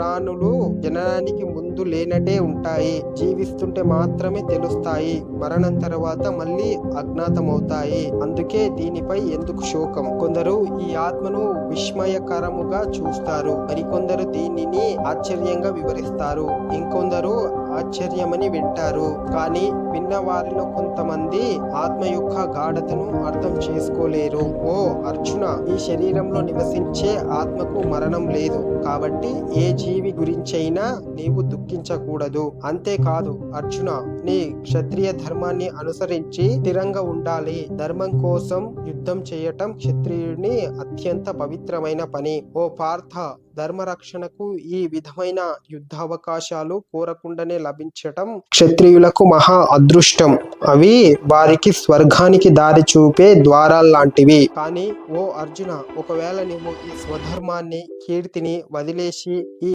ప్రాణులు జననానికి ముందు లేనట్టే ఉంటాయి. జీవిస్తుంటే మాత్రమే తెలుస్తాయి. మరణం తర్వాత మళ్ళీ అజ్ఞాతమవుతాయి. అందుకే దీనిపై ఎందుకు శోకం? కొందరు ఈ ఆత్మను విస్మయకరముగా చూస్తారు. మరికొందరు దీనిని ఆశ్చర్యంగా వివరిస్తారు. ఇంకొందరు ఆశ్చర్యమని వింటారు. కానీ విన్న వారిలో కొంతమంది ఆత్మ యొక్క గాఢతను అర్థం చేసుకోలేరు. ఓ అర్జున, ఈ శరీరంలో నివసించే ఆత్మకు మరణం లేదు. కాబట్టి ఏ జీవి గురించైనా నీవు దుఃఖించకూడదు. అంతేకాదు అర్జున, నీ క్షత్రియ ధర్మాన్ని అనుసరించి స్థిరంగా ఉండాలి. ధర్మం కోసం యుద్ధం చేయటం క్షత్రియుని అత్యంత పవిత్రమైన పని. ఓ పార్థ, ధర్మరక్షణకు ఈ విధమైన యుద్ధావకాశాలు కోరకుండానే లభించటం క్షత్రియులకు మహా అదృష్టం. అవి వారికి స్వర్గానికి దారి చూపే ద్వారాల్లాంటివి. కానీ ఓ అర్జున, ఒకవేళ నువ్వు ఈ స్వధర్మాన్ని, కీర్తిని వదిలేసి ఈ